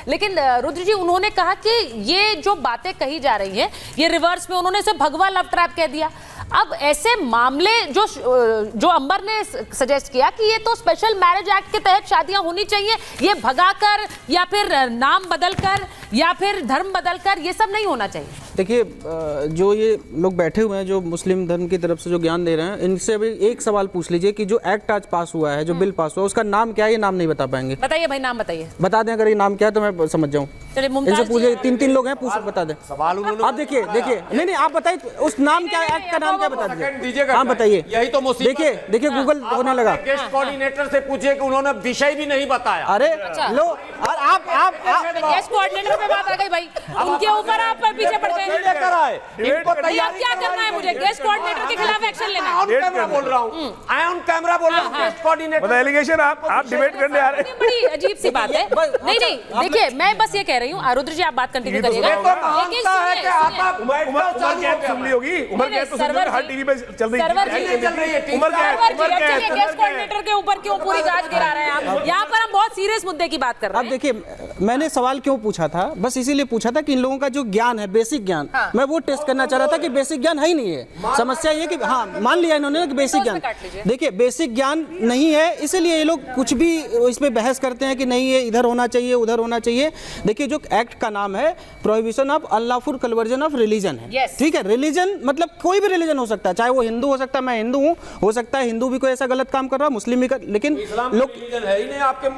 लेकिन रुद्र जी उन्होंने कहा कि ये जो बातें कही जा रही हैं ये रिवर्स में उन्होंने इसे भगवा लव ट्रैप कह दिया। अब ऐसे मामले जो अंबर ने सजेस्ट किया कि ये तो स्पेशल मैरिज एक्ट के तहत शादियां होनी चाहिए, ये भगाकर या फिर नाम बदलकर या फिर धर्म बदलकर, ये सब नहीं होना चाहिए। देखिए, जो ये लोग बैठे हुए हैं जो मुस्लिम धर्म की तरफ से जो ज्ञान दे रहे हैं, इनसे अभी एक सवाल पूछ लीजिए कि जो एक्ट आज पास हुआ है, जो बिल पास हुआ है, उसका नाम क्या है? ये नाम नहीं बता पाएंगे। बताइए भाई, नाम बताइए। बता दें अगर ये नाम क्या है तो मैं समझ जाऊँ। इनसे पूछिए, तीन लोग हैं, पूछ बता दें सवाल उन्होंने। आप देखिए नहीं आप बताइए उस नाम क्या है, एक्ट का नाम क्या बता दीजिए। हाँ बताइए। यही तो देखिए गूगल होने लगा। गेस्ट कोऑर्डिनेटर से पूछिए कि उन्होंने विषय भी नहीं बताया। अरे लो, और आप गेस्ट कोऑर्डिनेटर पे बात आ गई भाई, उनके ऊपर आप पीछे पड़ गए। लेकर आए इनको तैयार क्या करना है? मुझे गेस्ट कोऑर्डिनेटर के खिलाफ एक्शन लेना है। ऑन कैमरा बोल रहा हूं, आई ऑन कैमरा बोल रहा हूं। गेस्ट कोऑर्डिनेटर मतलब एलिगेशन आप डिबेट करने आ रहे हैं। बड़ी अजीब सी बात है। नहीं देखिए, मैं बस ये कह रही हूँ, रुद्र जी आप बात कंटिन्यू करिएगा। लेकिन उमर कैद सुन ली होगी, उमर कैद तो सुन हर टीवी पे चल रही है। उमर कैद गेस्ट कोऑर्डिनेटर के ऊपर क्यों पूरी गाज गिरा रहे हैं आप? यहाँ पर हम बहुत सीरियस मुद्दे की बात कर रहे हैं। अब देखिए, मैंने सवाल क्यों पूछा था, बस इसीलिए पूछा था कि इन लोगों का जो ज्ञान है, बेसिक ज्ञान, मैं वो टेस्ट करना चाह रहा था कि बेसिक ज्ञान है ही नहीं है। समस्या ये कि हाँ मान लिया इन्होंने कि बेसिक ज्ञान, देखिए बेसिक ज्ञान नहीं है, इसीलिए ये लोग कुछ भी इस पे बहस करते हैं कि नहीं ये इधर होना चाहिए उधर होना चाहिए। देखिए जो एक्ट का नाम है prohibition of unlawful conversion of religion है। ठीक है, रिलीजन मतलब कोई भी रिलीजन हो सकता है, चाहे वो हिंदू हो सकता है, मैं हिंदू हूँ, हो सकता है हिंदू भी कोई ऐसा गलत काम कर रहा है, मुस्लिम भी कर, लेकिन लोग है ही नहीं आपके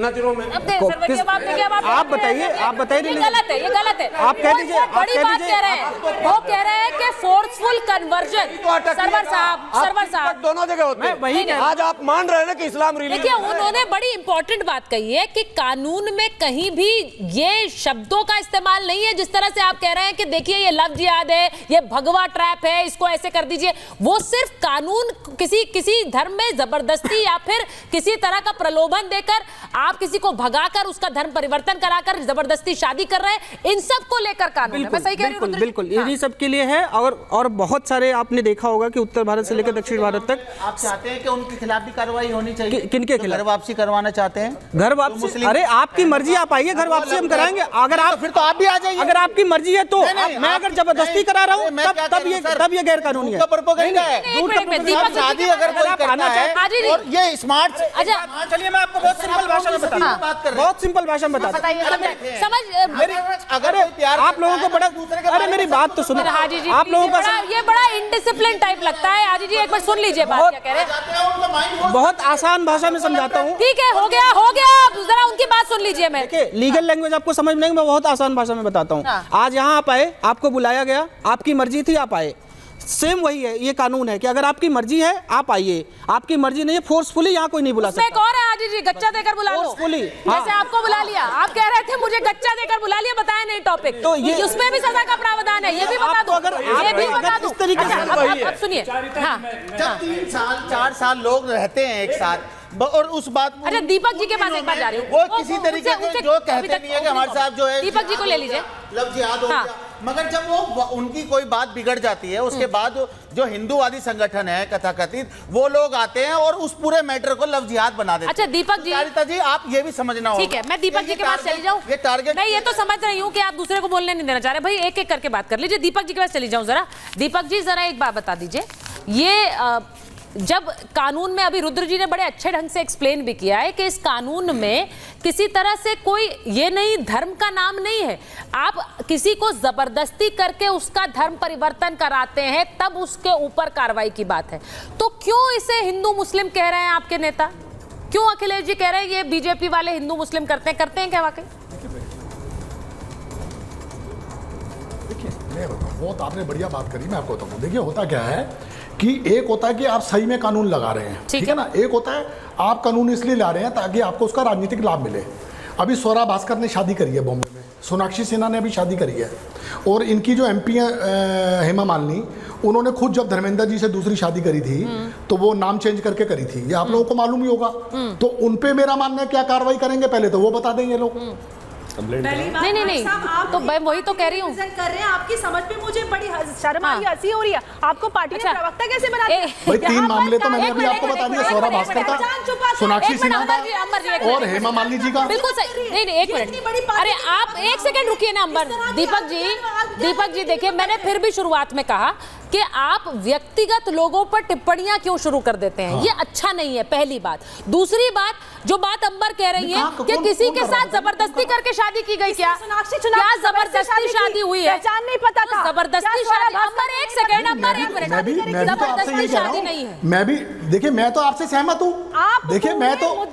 नजरों में। आप बताइए ये गलत है, ये गलत है। आप कह दीजिए, बड़ी बात कह रहे हैं, वो कह रहे हैं कि फोर्सफुल कन्वर्जन। सरवर साहब दोनों जगह होते हैं। आज आप मान रहे हैं ना कि इस्लाम रिलीजन। देखिए उन्होंने बड़ी इंपॉर्टेंट बात कही है कि कानून में कहीं भी ये शब्दों का इस्तेमाल नहीं है जिस तरह से आप कह रहे हैं कि देखिए ये लव जिहाद है, ये भगवा ट्रैप है, इसको ऐसे कर दीजिए। वो सिर्फ कानून किसी धर्म में जबरदस्ती या फिर किसी तरह का प्रलोभन देकर आप किसी को भगाकर उसका धर्म परिवर्तन कराकर जबरदस्ती शादी कर रहे हैं, इन सब को लेकर कानून है। मैं सही कह रही हूं? बिल्कुल यही सब के लिए है। और बहुत सारे आपने देखा होगा कि उत्तर भारत से लेकर दक्षिण भारत तक आप चाहते हैं कि उनके खिलाफ भी कार्रवाई होनी चाहिए। किनके खिलाफ? घर वापसी करवाना चाहते हैं? घर वापसी? अरे आपकी मर्जी, आप आइए, घर वापसी हम कराएंगे। अगर आप फिर तो आप भी आ जाइए। अगर आपकी मर्जी है तो मैं अगर जबरदस्ती करा रहा हूँ तब ये गैर कानूनी है। शादी अगर कोई करना है और ये स्मार्ट, चलिए मैं आपको बहुत सिंपल भाषा में बताता हूँ, बहुत सिंपल भाषा में बताता हूँ। अगर आप लोगों को बड़ा, अरे मेरी बात तो सुनो, आप लोगों का ये बड़ा इनडिसिप्लिन टाइप लगता है। हाजी जी एक बार सुन लीजिए बात क्या कह रहे हैं। बहुत आसान भाषा में समझाता हूँ। ठीक है, हो गया जरा उनकी बात सुन लीजिए। मैं देखिए लीगल लैंग्वेज आपको समझ नहीं, मैं बहुत आसान भाषा में बताता हूँ। आज यहाँ आप आए, आपको बुलाया गया, आपकी मर्जी थी आप आए, सेम वही है। ये कानून है कि अगर आपकी मर्जी है आप आइए, आपकी मर्जी नहीं है फोर्सफुली यहाँ कोई नहीं बुला सकता। एक और है हाजी जी, गच्चा देकर बुला लो। जैसे आपको बुला लिया, आप कह रहे थे मुझे गच्चा देकर बुला लिया, बताया नहीं टॉपिक, तो ये उसमें भी सजा का प्रावधान है, ये भी बता दो। अगर ये भी बता दो। अब सुनिए, जब 3 साल 4 साल लोग रहते हैं एक साथ और उस बात, अच्छा दीपक जी के पास एक बार जा रही हूँ, वो किसी तरीके से जो कहते नहीं है कि हमारे साथ जो है दीपक जी को ले लीजिए, लव जिहाद हो गया, मगर जब वो उनकी कोई बात बिगड़ जाती है उसके बाद जो हिंदूवादी संगठन है कथाकथित, वो लोग आते हैं और उस पूरे मैटर को लव जिहाद बना देते हैं। अच्छा दीपक जी आप ये भी समझना होगा। ठीक है, मैं दीपक जी के पास चली जाऊँ। ये टारगेट मैं ये तो समझ रही हूँ कि आप दूसरे को बोलने नहीं देना चाह रहे भाई, एक एक करके बात कर लीजिए। दीपक जी के पास चली जाऊँ जरा। दीपक जी जरा एक बात बता दीजिए, ये जब कानून में, अभी रुद्र जी ने बड़े अच्छे ढंग से एक्सप्लेन भी किया है कि इस कानून में किसी तरह से कोई ये नहीं, धर्म का नाम नहीं है, आप किसी को जबरदस्ती करके उसका धर्म परिवर्तन कराते हैं तब उसके ऊपर कार्रवाई की बात है। तो क्यों इसे हिंदू मुस्लिम कह रहे हैं आपके नेता? क्यों अखिलेश जी कह रहे हैं ये बीजेपी वाले हिंदू मुस्लिम करते हैं क्या वाकई? देखिए बहुत आपने बढ़िया बात करी, मैं आपको बताऊँ। देखिए होता क्या है कि एक होता है कि आप सही में कानून लगा रहे हैं, ठीक है ना, एक होता है आप कानून इसलिए ला रहे हैं ताकि आपको उसका राजनीतिक लाभ मिले। अभी स्वरा भास्कर ने शादी करी है बॉम्बे में, सोनाक्षी सिन्हा ने अभी शादी करी है, और इनकी जो MP है हेमा मालिनी, उन्होंने खुद जब धर्मेंद्र जी से दूसरी शादी करी थी तो वो नाम चेंज करके करी थी, ये आप लोगों को मालूम ही होगा। तो उनपे मेरा मानना है क्या कार्रवाई करेंगे, पहले तो वो बता देंगे लोग। नहीं, तो मैं वही तो कह रही हूँ। कर रहे हैं, आपकी समझ पे मुझे बड़ी शर्म आ रही है, हंसी हो रही है। आपको पार्टी ने प्रवक्ता कैसे बना दिया? भाई 3 मामले तो मैंने अभी आपको बता दिया, सौरभ भास्कर का, सोनाक्षी सिन्हा का और हेमा मालिनी जी का। बिल्कुल सही। नहीं, एक मिनट, अरे आप एक सेकंड रुकिए ना अंबर। दीपक जी देखिए, मैंने फिर भी शुरुआत में कहा कि आप व्यक्तिगत लोगों पर टिप्पणियां क्यों शुरू कर देते हैं, ये अच्छा नहीं है, पहली बात। दूसरी बात, जो बात अंबर कह रही है कि किसी के साथ जबरदस्ती करके शादी की गई, क्या जबरदस्ती शादी हुई है? पहचान नहीं पता था, जबरदस्ती शादी। अंबर एक सेकंड, अंबर एक मिनट, जबरदस्ती शादी नहीं है। मैं भी देखिए, मैं तो आपसे सहमत हूँ। देखिए मैं कहता हूँ,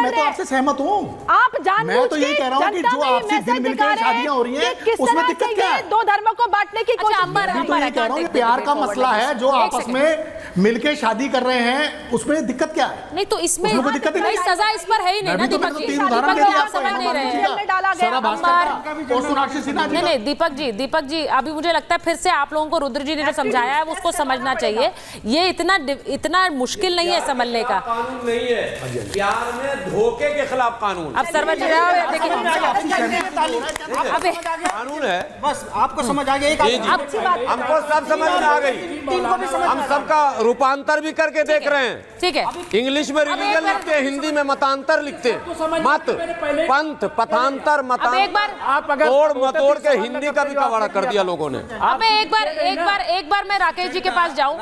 मैं तो आपसे सहमत हूँ। आप जान, मैं तो यही कह रहा हूँ कि जो आपसे दिल मिलकर शादियां हो रही हैं, उसमें दिक्कत क्या है? 2 धर्मों को बांटने की कोशिश। मैं तो यही कह रहा हूँ, प्यार का मसला है, जो आपस में मिलके शादी कर रहे हैं, उसमें दिक्कत क्या है? नहीं तो इसमें उसमें कोई दिक्कत नहीं। सजा इस पर है ही नहीं ना दीपक जी। आप समझ नहीं रहे हैं। नहीं दीपक जी अभी मुझे लगता है फिर से आप लोगों को रुद्र जी ने जो समझाया है उसको समझना चाहिए। ये इतना मुश्किल नहीं है समझने का। कानून नहीं है, प्यार में धोखे के खिलाफ कानून। अब सरवर जी देखिए, कानून है, बस आपको समझ आ गया। हमको सब समझ में आ गई। हम सबका रूपांतर भी करके देख रहे हैं। ठीक है, इंग्लिश में रिलीजन लिखते हैं, हिंदी में मतांतर लिखते हैं। मत, पंथ, पथांतर, मतांतर तोड़ मतोड़ के हिंदी का भी कबाड़ा कर दिया लोगों ने। अब मैं एक बार मैं राकेश जी के पास जाऊं।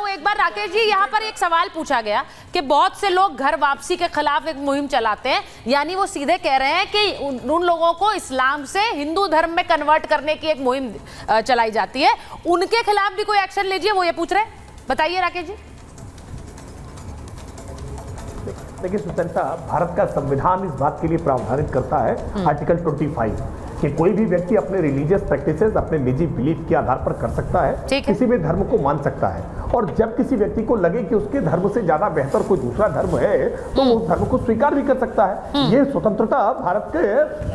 एक बार राकेश जी, यहाँ पर एक सवाल पूछा गया कि बहुत से लोग घर वापसी के खिलाफ एक मुहिम चलाते हैं, यानी वो सीधे कह रहे हैं कि उन लोगों को इस्लाम से हिंदू धर्म में कन्वर्ट करने की एक मुहिम चलाई जाती है, उनके खिलाफ भी कोई एक्शन लीजिए, वो ये पूछ रहे हैं। बताइए राकेश जी। देखिए सुचरिता, भारत का संविधान इस बात के लिए प्रावधानित करता है, आर्टिकल 25, कि कोई भी व्यक्ति अपने रिलीजियस प्रैक्टिसेस, अपने निजी बिलीफ के आधार पर कर सकता है, किसी भी धर्म को मान सकता है। और जब किसी व्यक्ति को लगे कि उसके धर्म से ज्यादा बेहतर कोई दूसरा धर्म है, तो वो उस धर्म को स्वीकार भी कर सकता है। ये स्वतंत्रता भारत के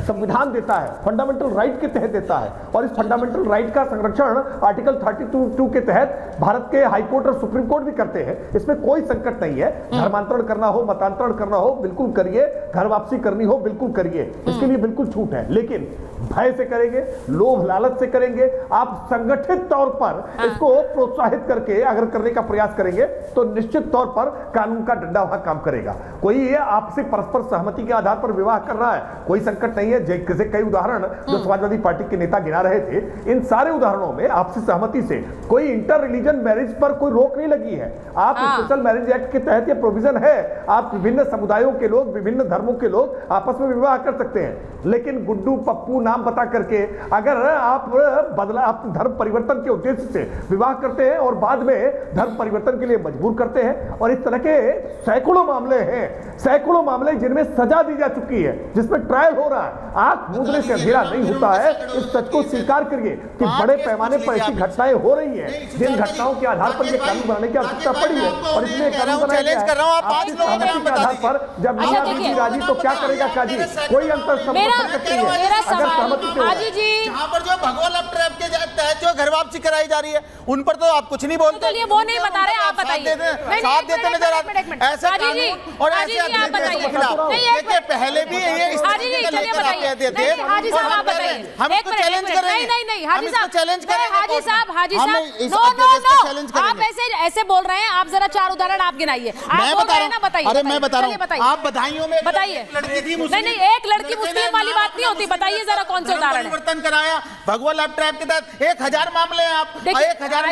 संविधान देता है, फंडामेंटल राइट के तहत देता है। और इस फंडामेंटल राइट का संरक्षण आर्टिकल 32 के तहत भारत के हाईकोर्ट और सुप्रीम कोर्ट भी करते हैं। इसमें कोई संकट नहीं है। धर्मांतरण करना हो, मतांतरण करना हो, बिल्कुल करिए। घर वापसी करनी हो, बिल्कुल करिए, इसके लिए बिल्कुल छूट है। लेकिन भय से करेंगे, लोभ लालच से करेंगे, आप संगठित तौर पर इसको प्रोत्साहित करके अगर करने का प्रयास करेंगे, तो निश्चित तौर पर कानून का डंडा वहां काम करेगा। कोई ये आपसे परस्पर सहमति के आधार पर विवाह कर रहा है, कोई संकट नहीं है। जैसे कई उदाहरण जो समाजवादी पार्टी के नेता गिना रहे थे, इन सारे उदाहरणों में आपसी सहमति से कोई इंटर रिलीजन मैरिज पर कोई रोक नहीं लगी है। आप स्पेशल मैरिज एक्ट के तहत ये प्रोविजन है, आप विभिन्न समुदायों के लोग, विभिन्न धर्मों के लोग आपस में विवाह कर सकते हैं। लेकिन गुड्डू पप्पू नाम बता करके अगर आप धर्म परिवर्तन के उद्देश्य से विवाह करते हैं और बाद में धर्म परिवर्तन के लिए मजबूर करते हैं, और इस तरह के सैकड़ों मामले हैं, सैकड़ों मामले जिनमें सजा दी जा चुकी है, जिसमें ट्रायल हो रहा है। आंख मूंदने से अंधेरा नहीं होता है। इस सच को स्वीकार करिए कि बड़े पैमाने पर ऐसी घटनाएं हो रही हैं, जिन घटनाओं के आधार पर यह कानून बनाने की आवश्यकता पड़ी है। और इसलिए कानून बनाया गया है। के आधार पर जब मियां बीवी राजी तो क्या करेगा काजी? कोई अंतर जहाँ पर जो भगवा लव ट्रैप के तहत जो घर वापसी कराई जा रही है, उन पर तो आप कुछ नहीं बोलते। तो वो नहीं बता रहे, आप बताइए। साथ देते नजर आते ऐसे कानून और ऐसे अधिनियम के खिलाफ। देखिए पहले भी ये इस तरीके का लेकर आप कहते थे, हाजी साहब आप बताइए। हम इसको चैलेंज करेंगे। नहीं हाजी साहब चैलेंज करेंगे। हाजी साहब नो आप ऐसे बोल रहे हैं। आप जरा 4 उदाहरण आप गिनाइए। मैं बता रहा हूँ, बताइए। अरे मैं बता रहा हूँ, आप बधाइयों में बताइए। नहीं एक लड़की मुस्लिम वाली बात नहीं होती। बताइए जरा कौन से उदाहरण परिवर्तन कराया भगवा लव ट्रैप के तहत 1000 मामले हैं। आप 1000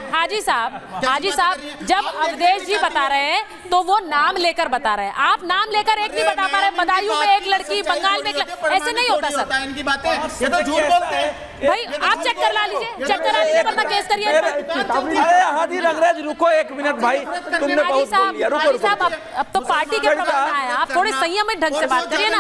हाजी साहब जब अवधेश जी बता रहे हैं तो वो नाम लेकर बता रहे हैं। आप नाम लेकर एक नहीं बता पा रहे। बदायूं में एक लड़की, बंगाल में एक लड़की, ऐसे नहीं होता सर। इनकी बातें ये तो झूठ बोलते हैं भाई। आप चेक करा लीजिए, वरना केस करिए। अरे हाजी रंगराज रुको 1 मिनट भाई, तुमने बहुत बोल दिया। रुको अब तो पार्टी के प्रवक्ता हैं आप, थोड़े संयमित ढंग से बात करिए ना।